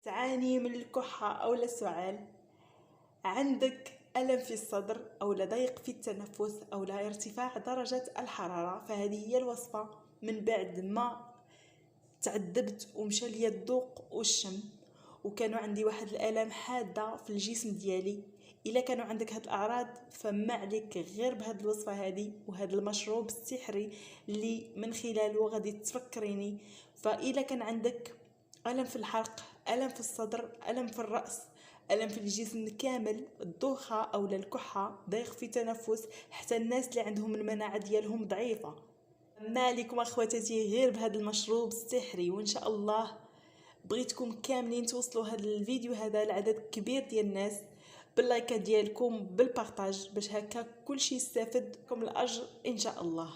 تعاني من الكحة أو السعال، عندك ألم في الصدر أو ضيق في التنفس أو ارتفاع درجة الحرارة، فهذه هي الوصفة من بعد ما تعذبت ومشى ليا الذوق والشم وكانوا عندي واحد الآلام حادة في الجسم ديالي. الا كانوا عندك هاد الاعراض فما عليك غير بهاد الوصفه هادي وهاد المشروب السحري اللي من خلاله غادي تفكريني. فاذا كان عندك الم في الحلق، الم في الصدر، الم في الراس، الم في الجسم كامل، الدوخه او الكحه، ضيق في التنفس، حتى الناس اللي عندهم المناعه ديالهم ضعيفه، ما عليكم اخواتاتي غير بهذا المشروب السحري. وان شاء الله بغيتكم كاملين توصلوا هذا الفيديو هذا لعدد كبير ديال الناس باللايكات ديالكم بالبارطاج باش هكا كلشي يستافدكم الاجر ان شاء الله.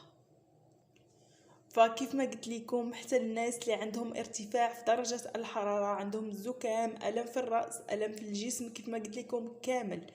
فكيف ما قلت لكم حتى الناس اللي عندهم ارتفاع في درجة الحرارة، عندهم زكام، ألم في الرأس، ألم في الجسم، كيف ما قلت لكم كامل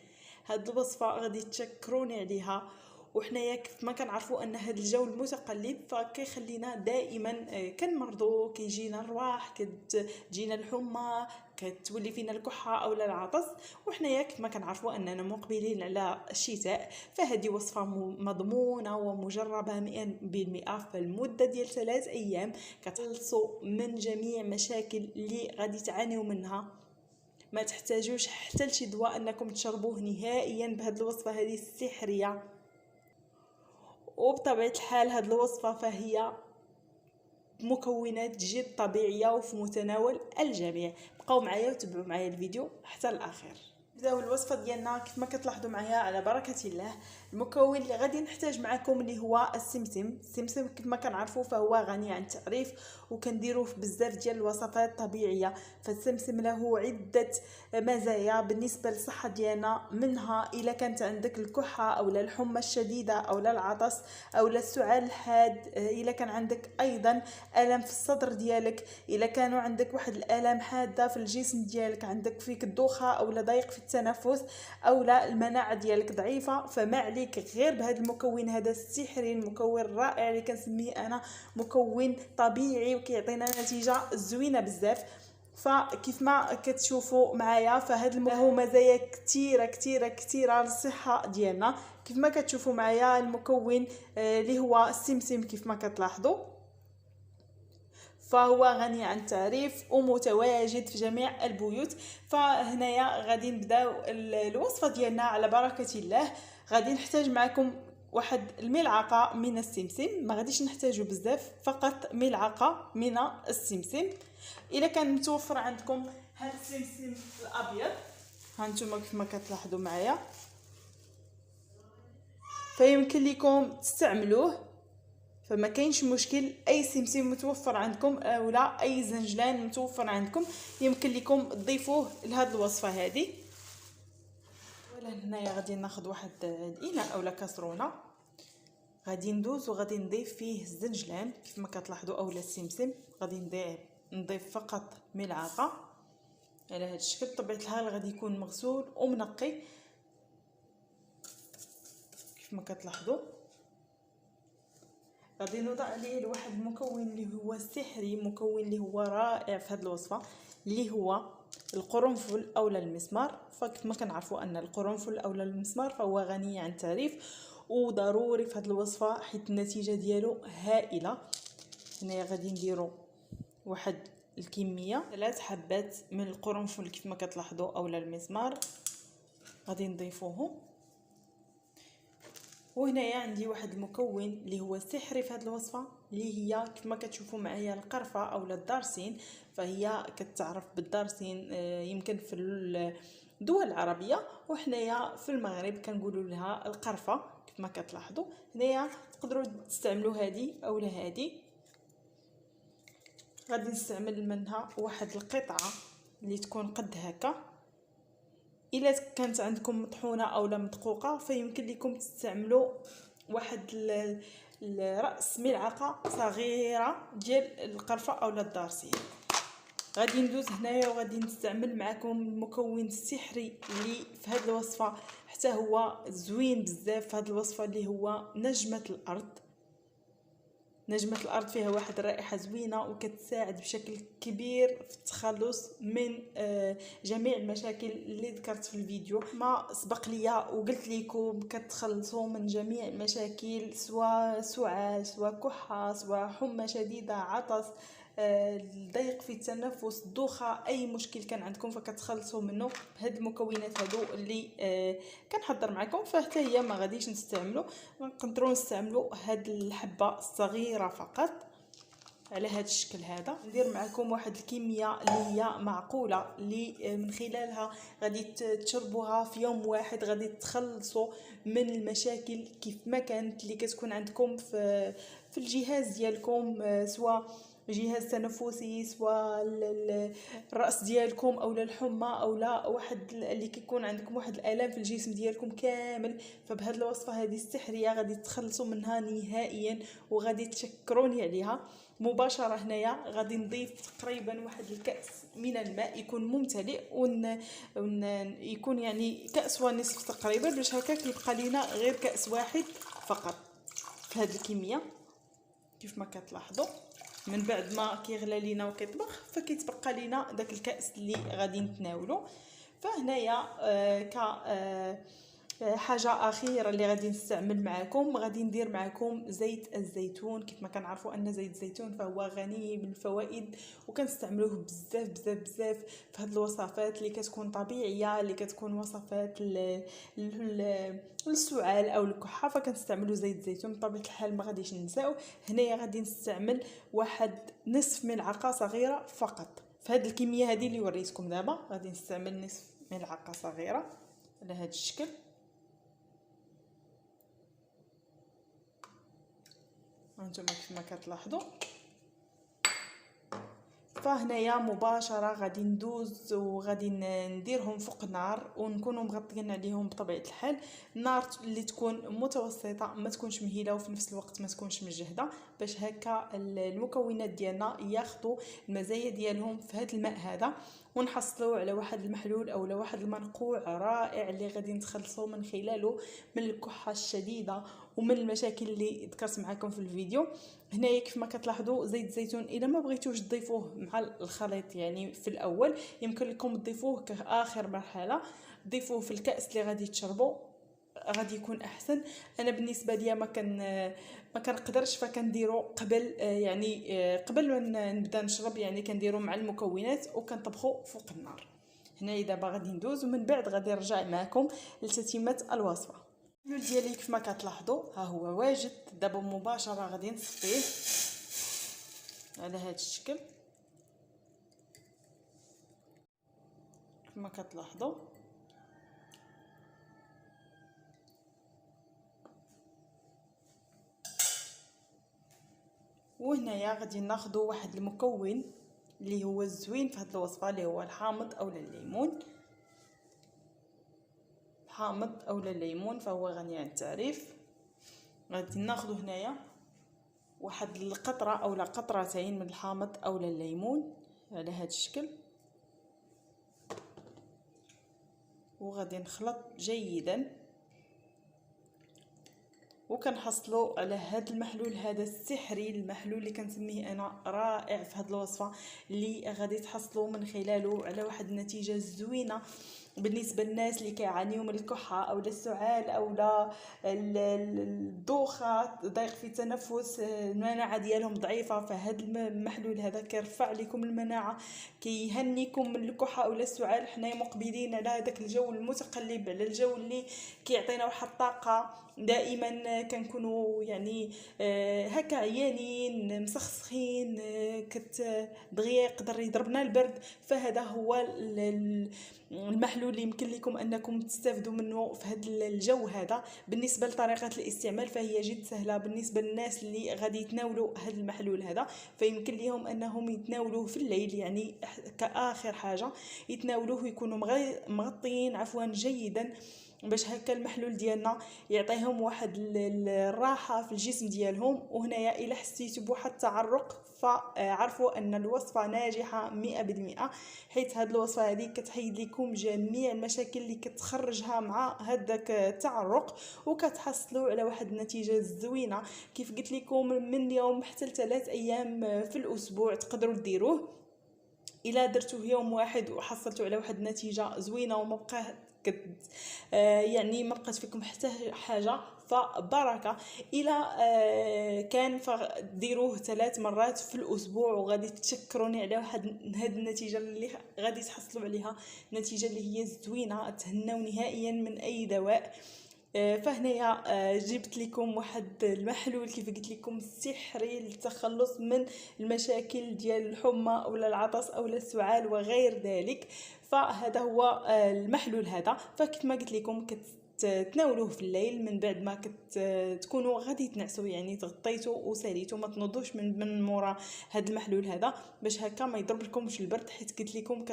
هاد الوصفة غادي تشكروني عليها. وحنايا كيف ما كنعرفوا ان هذا الجو المتقلب فكيخلينا دائما كنمرضوا، كيجينا الرواح، كتجينا الحمى، كتولي فينا الكحه او العطس. وحنايا كيف ما كنعرفوا اننا مقبلين على الشتاء، فهذه وصفه مضمونه ومجربه 100% فالمده ديال 3 ايام كتخلصوا من جميع مشاكل اللي غادي تعانيوا منها. ما تحتاجوش حتى لشي دواء انكم تشربوه نهائيا بهذه الوصفه هذه السحريه. وبطبيعة الحال هاد الوصفة فهي مكونات جد طبيعية وفي متناول الجميع. بقاو معايا وتبعوا معايا الفيديو حتى الاخير. نبداو الوصفه ديالنا كيف ما كتلاحظوا معايا على بركه الله. المكون اللي غادي نحتاج معكم اللي هو السمسم. السمسم كيف ما كنعرفوا فهو غني عن التعريف وكنديروه في بزاف ديال الوصفات الطبيعيه. فالسمسم له عده مزايا بالنسبه للصحه ديالنا، منها الا كانت عندك الكحه او الحمى الشديده او العطس او السعال الحاد، الا كان عندك ايضا الم في الصدر ديالك، الا كانوا عندك واحد الالام حاده في الجسم ديالك، عندك فيك الدوخه او ضيق في التنفس او لا المناعه ديالك ضعيفه، فما عليك غير بهذا المكون هذا السحري، المكون الرائع اللي كنسميه انا مكون طبيعي وكيعطينا نتيجه زوينه بزاف. فكيف ما كتشوفوا معايا فهاد له مزايا كثيره كثيره كثيره للصحه ديالنا. كيف ما كتشوفوا معايا المكون اللي هو السمسم كيف ما كتلاحظوا فهو غني عن التعريف ومتواجد في جميع البيوت. فهنايا غادي نبداو الوصفه ديالنا على بركه الله. غادي نحتاج معكم واحد الملعقه من السمسم، ما غاديش نحتاجو بزاف، فقط ملعقه من السمسم. الا كان متوفر عندكم هذا السمسم الابيض هانتوما كيف ما كتلاحظوا معايا فيمكن لكم تستعملوه، فما كاينش مشكل. اي سمسم متوفر عندكم ولا اي زنجلان متوفر عندكم يمكن لكم تضيفوه لهاد الوصفه هذه. ولا هنايا غادي ناخذ واحد الاناء اولا كاسرونه، غادي ندوز وغادي نضيف فيه الزنجلان كيف ما كتلاحظوا اولا السمسم. غادي نضيف فقط ملعقه على هذا الشكل. بطبيعه الحال غادي يكون مغسول ومنقي كيف ما كتلاحظوا. غادي نوضع عليه واحد المكون اللي هو سحري، مكون اللي هو رائع في هذه الوصفه اللي هو القرنفل اولا المسمار. فكيف ما كنعرفوا ان القرنفل اولا المسمار فهو غني عن التعريف وضروري في هذه الوصفه حيت النتيجه ديالو هائله. هنايا غادي نديروا واحد الكميه 3 حبات من القرنفل كيف ما كتلاحظوا اولا المسمار غادي نضيفوهم. وهنايا عندي واحد المكون اللي هو سحري في هذه الوصفه اللي هي كيف ما كتشوفوا معايا القرفه اولا الدارسين. فهي كتعرف بالدارسين يمكن في الدول العربيه، وحنايا في المغرب كنقولوا لها القرفه كيف ما كتلاحظوا. هنايا تقدروا تستعملوا هذه اولا هذه. غادي نستعمل منها واحد القطعه اللي تكون قد هكا. الا كانت عندكم مطحونه اولا مدقوقه فيمكن لكم تستعملوا واحد راس ملعقه صغيره ديال القرفه اولا الدارسين. غادي ندوز هنايا وغادي نستعمل معكم المكون السحري اللي في هذه الوصفه حتى هو زوين بزاف في هذه الوصفه اللي هو نجمه الارض. نجمة الأرض فيها واحد الرائحة زوينة وكتساعد بشكل كبير في التخلص من جميع المشاكل اللي ذكرت في الفيديو ما سبق ليا وقلت لكم كتخلصوا من جميع المشاكل، سواء سعال، سواء كحة، سواء حمى شديدة، عطس، الضيق في التنفس، الدوخه، اي مشكل كان عندكم فكتخلصوا منه بهاد المكونات هادو اللي كنحضر معكم. فحتى هي ما غاديش نستعملوا، نقدروا نستعملوا هاد الحبه الصغيره فقط على هذا الشكل هذا. ندير معكم واحد الكميه اللي هي معقوله، اللي من خلالها غادي تشربوها في يوم واحد، غادي تخلصوا من المشاكل كيف ما كانت اللي كتكون عندكم في الجهاز ديالكم، سواء جهاز تنفسي، سواء الراس ديالكم او الحمى او لا واحد اللي كيكون عندكم واحد الالام في الجسم ديالكم كامل. فبهذه الوصفه هذه السحريه غادي تخلصوا منها نهائيا وغادي تشكروني عليها مباشره. هنايا غادي نضيف تقريبا واحد الكاس من الماء يكون ممتلئ يكون يعني كاس ونصف تقريبا، باش هكاك يبقى لينا غير كاس واحد فقط في هذه الكميه. كيف ما كتلاحظوا من بعد ما كيغلى لينا وكيطبخ فكيتبقى لينا داك الكاس اللي غادي نتناولو. فهنايا حاجه اخيره اللي غادي نستعمل معكم، غادي ندير معكم زيت الزيتون. كيف ما كنعرفوا ان زيت الزيتون فهو غني بالفوائد وكنستعملوه بزاف بزاف بزاف في هذه الوصفات اللي كتكون طبيعيه، اللي كتكون وصفات للسعال او الكحه، فكنستعملوا زيت الزيتون بطبيعه الحال. ما غاديش ننساو هنايا غادي نستعمل واحد نصف ملعقه صغيره فقط في هذه الكميه هذه اللي وريتكم دابا. غادي نستعمل نصف ملعقه صغيره على هذا الشكل. هانتوما كيف ما كتلاحظوا. فهنايا مباشره غادي ندوز وغادي نديرهم فوق النار ونكونوا مغطيين عليهم بطبيعه الحال. النار اللي تكون متوسطه، ما تكونش مهيله وفي نفس الوقت ما تكونش مجهده، باش هكا المكونات ديالنا ياخذوا المزايا ديالهم في هذا الماء هذا، ونحصلوا على واحد المحلول او على واحد المنقوع رائع اللي غادي نتخلصوا من خلاله من الكحه الشديده ومن المشاكل اللي ذكرت معكم في الفيديو. هنايا كيف ما كتلاحظوا زيت الزيتون اذا ما بغيتوش تضيفوه مع الخليط يعني في الاول، يمكن لكم تضيفوه كاخر مرحله، ضيفوه في الكاس اللي غادي تشربوا، غادي يكون احسن. انا بالنسبه ليا ما كنقدرش، فكنديرو قبل يعني قبل ما نبدا نشرب، يعني كنديرو مع المكونات وكنطبخوا فوق النار. هنا دابا غادي ندوز ومن بعد غادي نرجع معكم لتتمه الوصفه. المحلول ديالي كيف ما كتلاحظوا ها هو واجد. دابا مباشره غادي نصفيه على هذا الشكل كيف ما كتلاحظوا. وهنايا غادي ناخذ واحد المكون اللي هو الزوين في هذه الوصفه، اللي هو الحامض اولا الليمون. حامض اولا الليمون فهو غني عن التعريف. غادي ناخذ هنايا واحد القطره اولا قطرتين من الحامض اولا الليمون على هذا الشكل، وغادي نخلط جيدا وكنحصلوا على هذا المحلول هذا السحري، المحلول اللي كنسميه انا رائع في هذه الوصفه، اللي غادي تحصلوا من خلاله على واحد النتيجه زوينه بالنسبه للناس اللي كيعانيوا من الكحه او السعال او الدوخه، ضيق في التنفس، المناعه ديالهم ضعيفه. فهذا المحلول هذا كيرفع لكم المناعه، كيهنيكم من الكحه او السعال. حنايا مقبلين على هذاك الجو المتقلب، على الجو اللي كيعطينا واحد الطاقه. دائما كنكونوا يعني هكا عيانين مسخسخين، دغيا يقدر يضربنا البرد. فهذا هو المحلول اللي يمكن لكم انكم تستافدوا منه في هذا الجو هذا. بالنسبه لطريقه الاستعمال فهي جد سهله بالنسبه للناس اللي غادي يتناولوا هذا المحلول هذا، فيمكن لهم انهم يتناولوه في الليل، يعني كاخر حاجه يتناولوه، يكونوا مغطيين عفوا جيدا باش هكا المحلول ديالنا يعطيهم واحد الراحه في الجسم ديالهم. وهنايا الا حسيتوا بواحد التعرق فعرفوا ان الوصفه ناجحه 100%، حيت هاد الوصفه هذه كتحيد لكم جميع المشاكل اللي كتخرجها مع هذاك التعرق، وكتحصلوا على واحد النتيجه زوينه. كيف قلت لكم من يوم حتى ل3 ايام في الاسبوع تقدروا ديروه. الا درتوه يوم واحد وحصلتوا على واحد النتيجه زوينه وما بقى يعني ما بقات فيكم حتى حاجه فبركه. الى كان فديروه 3 مرات في الاسبوع وغادي تشكروني على واحد هاد النتيجه اللي غادي تحصلوا عليها، نتيجه اللي هي زوينه. تهناو نهائيا من اي دواء. فهنايا جبت لكم واحد المحلول كيف قلت لكم سحري للتخلص من المشاكل ديال الحمى اولا العطس اولا السعال وغير ذلك. فهذا هو المحلول هذا. فكيف ما قلت لكم تناولوه في الليل من بعد ما تكونوا غادي تنعسوا، يعني تغطيتوا وساليتوا، ما تنوضوش من مورا هذا المحلول هذا باش هكا ما يضرب لكمش البرد، حيت قلت لكم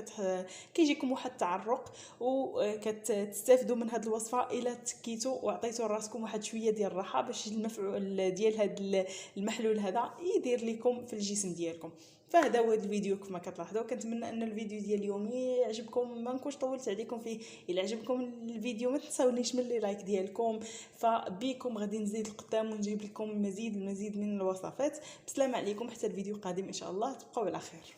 كيجيكم واحد التعرق. وكتستافدوا من هذه الوصفه الا تكيتوا وعطيتوا راسكم واحد شويه ديال الراحه باش المفعول ديال هذا المحلول هذا يدير لكم في الجسم ديالكم. فهذا هو الفيديو كما كتلاحظوا. كنتمنى ان الفيديو ديال اليوم يعجبكم، ما نكونش طولت عليكم فيه. الا عجبكم الفيديو ما تنساونيش من لي لايك ديالكم، فبيكم غادي نزيد القدام ونجيب لكم المزيد من الوصفات. بسلام عليكم حتى الفيديو القادم ان شاء الله، تبقوا على خير.